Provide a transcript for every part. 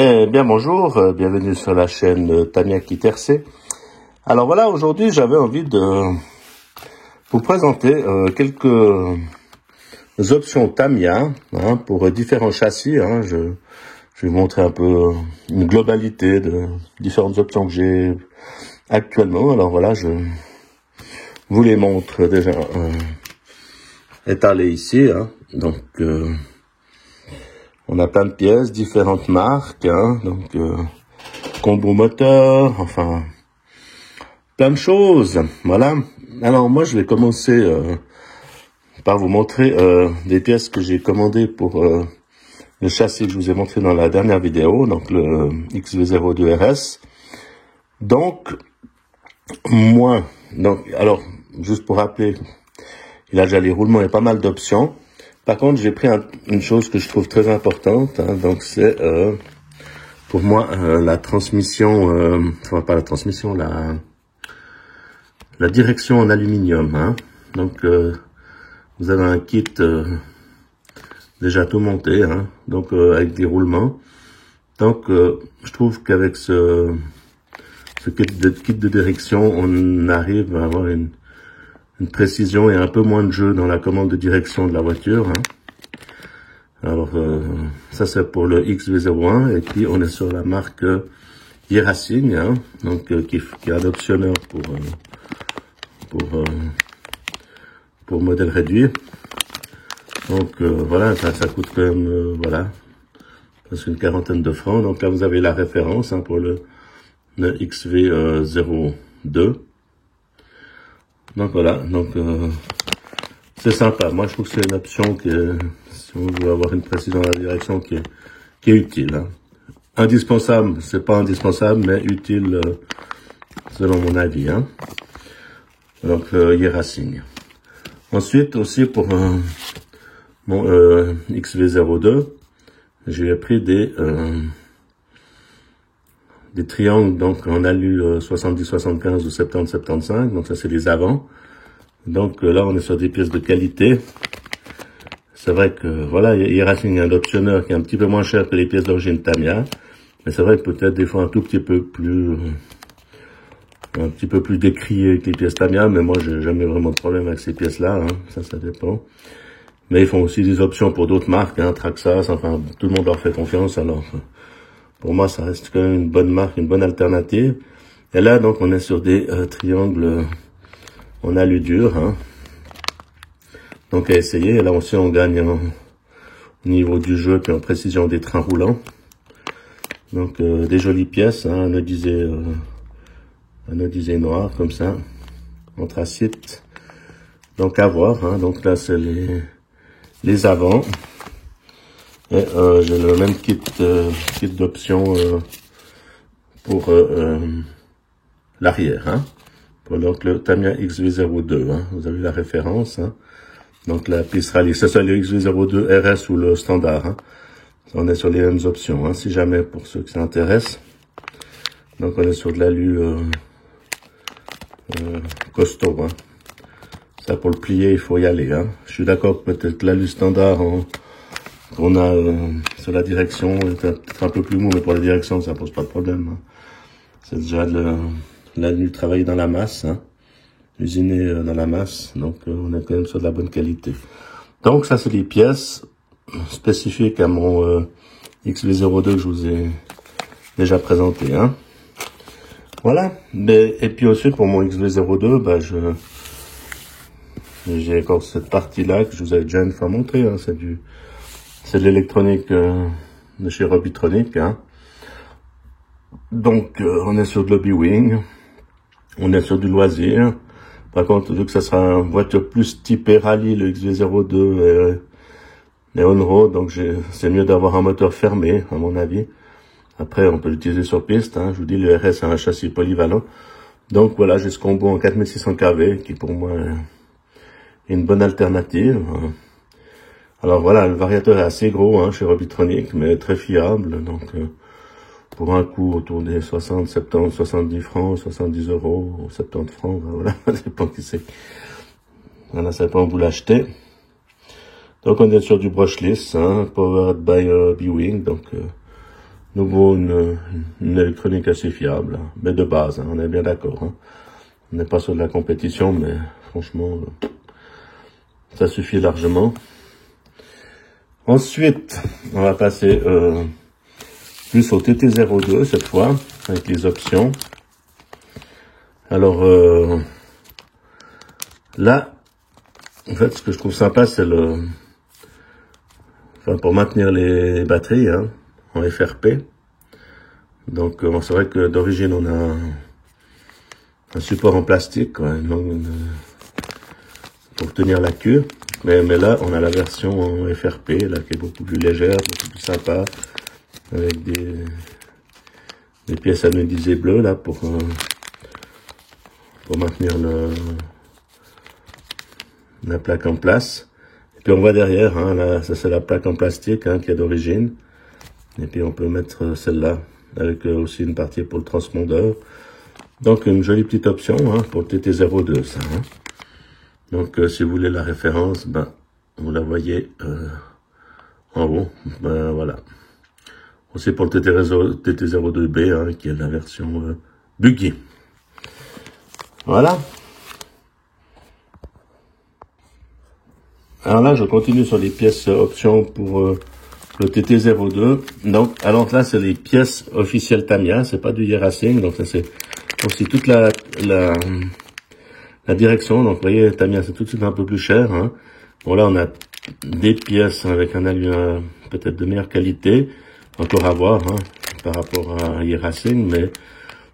Eh bien bonjour, bienvenue sur la chaîne Tamiya Kiterse. Alors voilà, aujourd'hui j'avais envie de vous présenter quelques options Tamiya pour différents châssis. Je vais vous montrer un peu une globalité de différentes options que j'ai actuellement. Alors voilà, je vous les montre déjà étalées ici. Donc on a plein de pièces, différentes marques, donc combo moteur, enfin plein de choses. Voilà. Alors moi je vais commencer par vous montrer des pièces que j'ai commandées pour le châssis que je vous ai montré dans la dernière vidéo, donc le XV02 RS. Donc alors juste pour rappeler, il a déjà les roulements et pas mal d'options. Par contre, j'ai pris une chose que je trouve très importante, donc c'est pour moi la transmission, enfin pas la transmission, la direction en aluminium. Donc vous avez un kit déjà tout monté, donc avec des roulements. Donc je trouve qu'avec ce kit de direction, on arrive à avoir une précision et un peu moins de jeu dans la commande de direction de la voiture. Alors, ça c'est pour le XV01, et puis on est sur la marque Yeracing, donc qui est un optionneur pour modèle réduit. Donc voilà, ça coûte quand même, voilà, presque une quarantaine de francs. Donc là vous avez la référence pour le XV02. Donc voilà, donc c'est sympa. Moi je trouve que c'est une option qui est, si on veut avoir une précision dans la direction, qui est utile. Indispensable, c'est pas indispensable, mais utile selon mon avis. Donc Yeracing. Ensuite aussi pour mon XV02, j'ai pris des triangles donc en alu 70-75 ou 70-75, donc ça c'est les avants. Donc là on est sur des pièces de qualité. C'est vrai que voilà, Yeracing a un optionneur qui est un petit peu moins cher que les pièces d'origine Tamiya, mais c'est vrai que peut-être des fois un petit peu plus décrié que les pièces Tamiya, mais moi j'ai jamais vraiment de problème avec ces pièces-là, ça dépend. Mais ils font aussi des options pour d'autres marques, Traxxas, enfin tout le monde leur fait confiance, alors pour moi ça reste quand même une bonne marque, une bonne alternative. Et là donc on est sur des triangles en alu dur, donc à essayer. Et là aussi on gagne au niveau du jeu puis en précision des trains roulants. Donc des jolies pièces, anodisées noir comme ça, anthracite. Donc à voir, donc là c'est les avants. Et j'ai le même kit d'options pour l'arrière, pour donc le Tamiya XV02, vous avez la référence, donc la piste rallye, que ce soit le XV02 RS ou le standard, on est sur les mêmes options, si jamais pour ceux qui s'intéressent. Donc on est sur de l'alu costaud, ça pour le plier il faut y aller, Je suis d'accord que peut-être l'alu standard qu'on a sur la direction est peut-être un peu plus mou, mais pour la direction ça pose pas de problème, c'est déjà de l'alu travaillé dans la masse, usiné dans la masse, donc on est quand même sur de la bonne qualité. Donc ça c'est les pièces spécifiques à mon XV02 que je vous ai déjà présenté, Voilà. Et puis ensuite pour mon XV02, j'ai encore cette partie-là que je vous avais déjà une fois montré, c'est de l'électronique de chez Robitronic, Donc on est sur de l'hobby-wing, on est sur du loisir. Par contre, vu que ça sera une voiture plus typée rallye, le XV02 et on-road, donc c'est mieux d'avoir un moteur fermé, à mon avis. Après, on peut l'utiliser sur piste, Je vous dis, le RS a un châssis polyvalent. Donc voilà, j'ai ce combo en 4600 kV, qui pour moi est une bonne alternative. Alors voilà, le variateur est assez gros, chez Robitronic, mais très fiable. Donc pour un coût autour des 60, 70, 70 francs, 70 euros, 70 francs, voilà, ça dépend qui c'est. Voilà, ça dépend où vous l'achetez. Donc on est sur du brushless, powered by B-Wing, donc nouveau une électronique assez fiable, hein, mais de base, hein, on est bien d'accord. Hein. On n'est pas sur de la compétition, mais franchement, ça suffit largement. Ensuite, on va passer plus au TT02 cette fois, avec les options. Alors là, en fait, ce que je trouve sympa, c'est pour maintenir les batteries, hein, en FRP. Donc, c'est vrai que d'origine, on a un support en plastique, quoi, pour tenir la queue. Mais là, on a la version en FRP, là, qui est beaucoup plus légère, beaucoup plus sympa, avec des pièces anodisées bleues, là, pour maintenir la plaque en place. Et puis on voit derrière, hein, là, ça c'est la plaque en plastique, hein, qui est d'origine. Et puis on peut mettre celle-là, avec aussi une partie pour le transpondeur. Donc une jolie petite option, hein, pour le TT02, ça. Hein. Donc si vous voulez la référence, ben vous la voyez en haut. Ben voilà. Aussi pour le TT02B, hein, qui est la version buggy. Voilà. Alors là, je continue sur les pièces options pour le TT02. Donc, alors là, c'est les pièces officielles Tamiya, c'est pas du Yerasing. Donc ça, c'est aussi toute la direction. Donc, vous voyez, Tamiya, c'est tout de suite un peu plus cher. Hein. Bon, là, on a des pièces avec un alu peut-être de meilleure qualité. Encore à voir, hein, par rapport à Yerasing, mais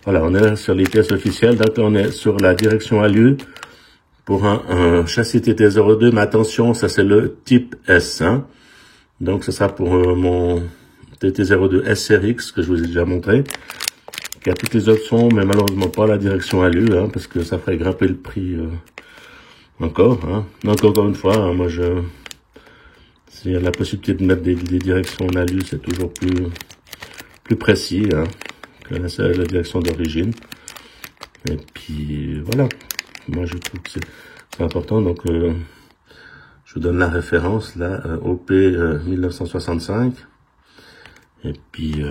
voilà, on est sur les pièces officielles. Donc, on est sur la direction alu. Pour un châssis TT02, mais attention, ça c'est le type S. Hein. Donc, ce sera pour mon TT02 SRX, que je vous ai déjà montré, qui a toutes les options, mais malheureusement pas la direction alu, hein, parce que ça ferait grimper le prix encore. Hein. Donc, encore une fois, hein, moi, s'il y a la possibilité de mettre des directions en alu, c'est toujours plus précis, hein, que la direction d'origine. Et puis, voilà. Moi, je trouve que c'est important. Donc, je vous donne la référence, là, OP 1965. Et puis,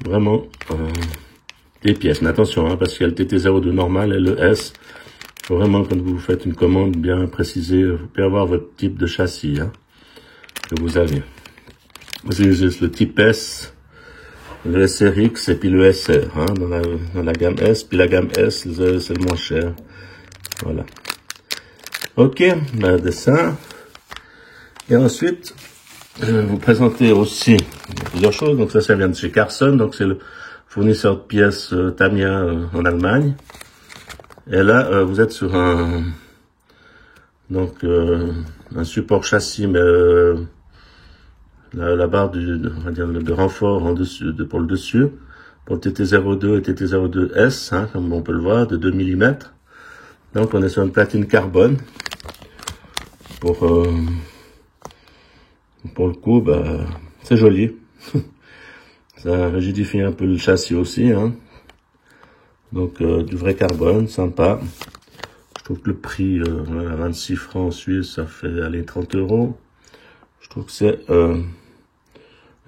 vraiment, des pièces. Mais attention, hein, parce qu'il y a le TT02 normal et le S. Il faut vraiment, quand vous faites une commande, bien préciser, vous pouvez avoir votre type de châssis, hein, que vous avez. C'est juste le type S, le SRX et puis le SR, hein, dans la gamme S. Puis la gamme S, c'est le moins cher. Voilà. Ok, ben, dessin. Et ensuite, je vais vous présenter aussi plusieurs choses. Donc ça vient de chez Carson. Donc c'est le fournisseur de pièces Tamiya en Allemagne. Et là, vous êtes sur un support châssis, mais la barre on va dire, de renfort en dessus, pour le dessus, pour le TT02 et TT02S, hein, comme on peut le voir, de 2 mm. Donc on est sur une platine carbone. Pour le coup, bah, c'est joli. Ça rigidifie un peu le châssis aussi, hein. Donc du vrai carbone, sympa. Je trouve que le prix, à 26 francs en Suisse, ça fait aller 30 €. Je trouve que c'est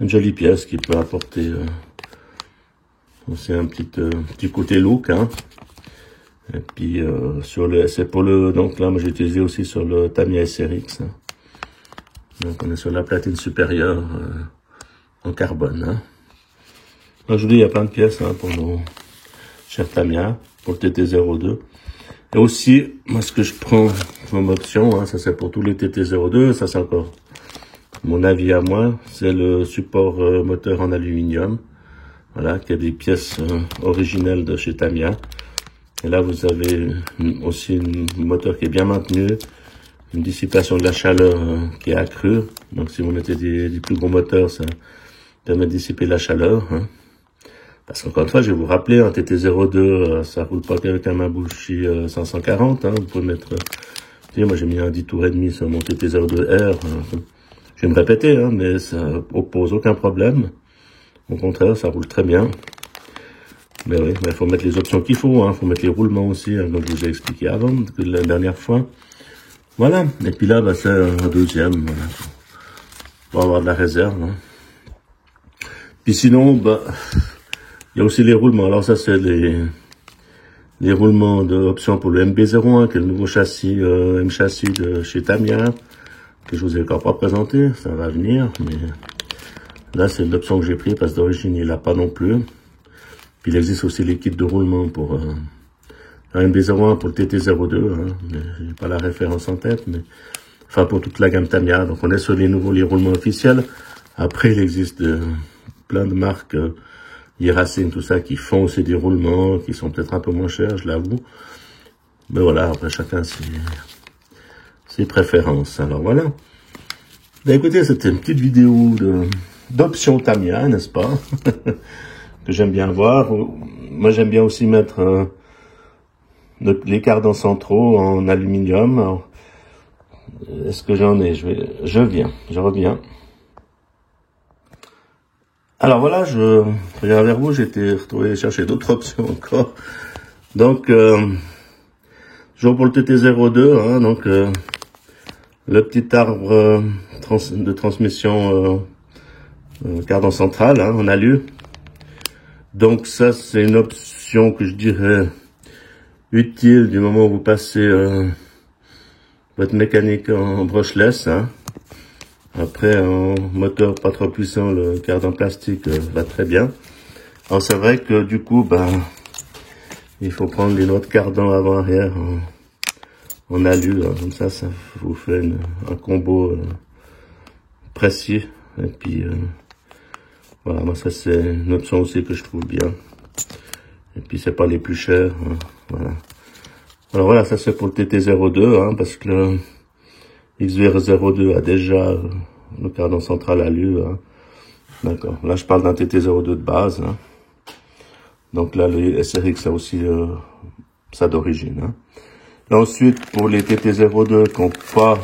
une jolie pièce qui peut apporter aussi un petit côté look, hein. Et puis c'est pour le, donc là moi j'ai utilisé aussi sur le Tamiya SRX. Hein. Donc on est sur la platine supérieure en carbone. Hein. Donc, je vous dis, il y a plein de pièces, hein, pour nos chers Tamiya, pour le TT02. Et aussi, moi ce que je prends comme option, hein, ça c'est pour tous les TT02, ça c'est encore mon avis à moi, c'est le support moteur en aluminium. Voilà, qui a des pièces originelles de chez Tamiya. Et là, vous avez aussi un moteur qui est bien maintenu, une dissipation de la chaleur qui est accrue. Donc, si vous mettez des plus gros moteurs, ça permet de dissiper la chaleur. Hein. Parce qu'encore une fois, je vais vous rappeler, un TT02, ça roule pas qu'avec un Mabuchi 540. Hein. Vous pouvez mettre... moi, j'ai mis un 10 tours et demi sur mon TT02R. Je vais me répéter, hein, mais ça pose aucun problème. Au contraire, ça roule très bien. Mais oui, il faut mettre les options qu'il faut, hein. Faut mettre les roulements aussi, hein, comme je vous ai expliqué avant, la dernière fois. Voilà. Et puis là, bah, c'est un deuxième, voilà. Pour avoir de la réserve, hein. Puis sinon, bah, il y a aussi les roulements. Alors ça, c'est les roulements d'option pour le MB01, qui est le nouveau châssis, M-châssis de chez Tamiya, que je vous ai encore pas présenté, ça va venir, mais là, c'est l'option que j'ai pris, parce que d'origine, il l'a pas non plus. Puis il existe aussi les kits de roulement pour un MB01 pour le TT02, hein, j'ai pas la référence en tête, mais enfin pour toute la gamme Tamiya. Donc on est sur les roulements officiels. Après, il existe plein de marques, Racing, tout ça, qui font aussi des roulements, qui sont peut-être un peu moins chers, je l'avoue. Mais voilà, après chacun ses préférences. Alors voilà. Ben écoutez, c'était une petite vidéo d'options Tamiya, n'est-ce pas? Que j'aime bien voir. Moi, j'aime bien aussi mettre les cardans centraux en aluminium. Est-ce que j'en ai? Je reviens. Alors voilà, je reviens vers vous, j'ai été retrouvé chercher d'autres options encore. Donc, toujours pour le TT02, hein, donc le petit arbre de transmission cardan central, hein, en alu. Donc ça, c'est une option que je dirais utile du moment où vous passez votre mécanique en brushless, hein. Après, en moteur pas trop puissant, le cardan plastique va très bien. Alors c'est vrai que du coup, ben, il faut prendre les noix de cardan avant-arrière en alu, hein. Comme ça vous fait un combo précis. Et puis voilà, moi ça c'est une option aussi que je trouve bien. Et puis c'est pas les plus chers, hein. Voilà. Alors voilà, ça c'est pour le TT02, hein, parce que le XVR02 a déjà le cardan central alu, hein. D'accord. Là, je parle d'un TT02 de base, hein. Donc là, le SRX a aussi ça d'origine, hein. Et ensuite, pour les TT02 qui n'ont pas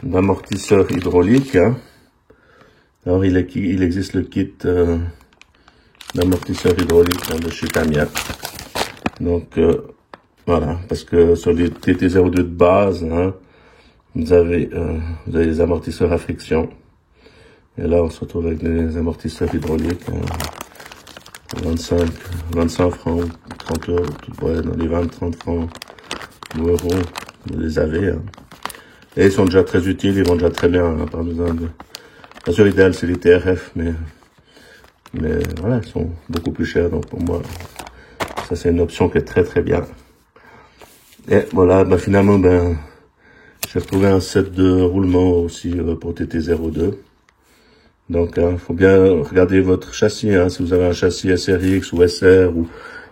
d'amortisseur hydraulique, hein, alors il existe le kit d'amortisseur hydraulique, hein, de chez Tamiya. Donc voilà, parce que sur les TT02 de base, hein, vous avez des amortisseurs à friction. Et là, on se retrouve avec des amortisseurs hydrauliques, 25 francs, 30 euros, ouais, dans les 20-30 francs ou euros, vous les avez, hein. Et ils sont déjà très utiles, ils vont déjà très bien, hein, pas besoin de... Bien sûr, l'idéal, c'est les TRF, mais voilà, ils sont beaucoup plus chers, donc pour moi, ça c'est une option qui est très très bien. Et voilà, bah finalement, ben, j'ai trouvé un set de roulement aussi pour TT02. Donc, il faut bien regarder votre châssis, hein, si vous avez un châssis SRX ou SR ou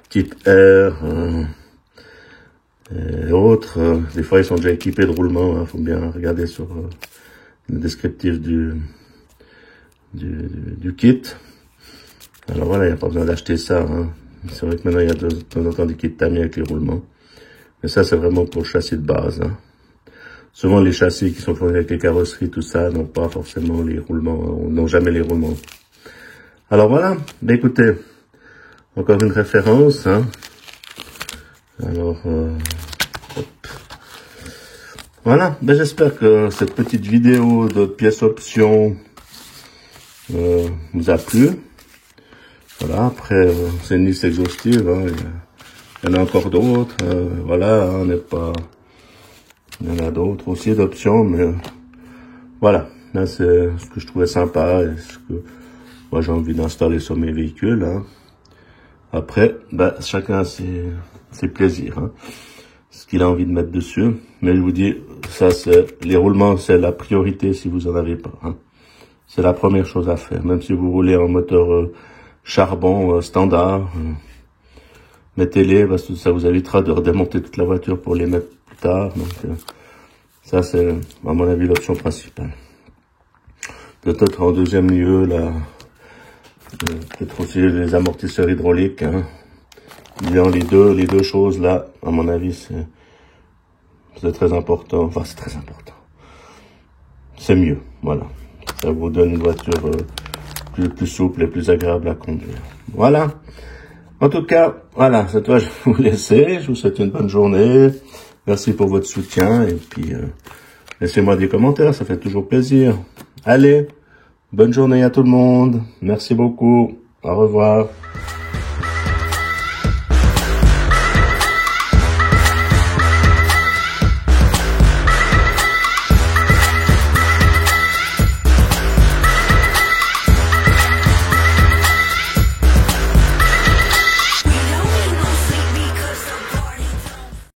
type R et autres. Des fois, ils sont déjà équipés de roulement. Il faut bien regarder sur le descriptif du kit. Alors voilà, il n'y a pas besoin d'acheter ça, hein. C'est vrai que maintenant, il y a de temps en temps des kits Tamiya avec les roulements. Mais ça, c'est vraiment pour le châssis de base, hein. Souvent, les châssis qui sont fournis avec les carrosseries, tout ça, n'ont pas forcément les roulements, n'ont jamais les roulements. Alors voilà, ben écoutez, encore une référence, hein. Alors, hop. Voilà, ben j'espère que cette petite vidéo de pièces options vous a plu. Voilà, après, c'est une liste exhaustive, hein. Il y en a encore d'autres, voilà, on n'est pas... Il y en a d'autres aussi d'options, mais voilà, là c'est ce que je trouvais sympa et ce que moi j'ai envie d'installer sur mes véhicules, hein. Après, bah, chacun a ses plaisirs, hein, ce qu'il a envie de mettre dessus. Mais je vous dis, ça c'est les roulements, c'est la priorité si vous en avez pas, hein. C'est la première chose à faire, même si vous roulez en moteur charbon standard, mettez-les parce que ça vous évitera de redémonter toute la voiture pour les mettre plus tard. Donc ça c'est à mon avis l'option principale. Peut-être en deuxième lieu là, peut-être aussi les amortisseurs hydrauliques, hein. Bien, les deux choses là, à mon avis c'est très important. Enfin c'est très important. C'est mieux, voilà. Ça vous donne une voiture plus souple et plus agréable à conduire. Voilà. En tout cas, voilà, cette fois je vais vous laisser. Je vous souhaite une bonne journée. Merci pour votre soutien. Et puis, laissez-moi des commentaires, ça fait toujours plaisir. Allez, Bonne journée à tout le monde. Merci beaucoup. Au revoir.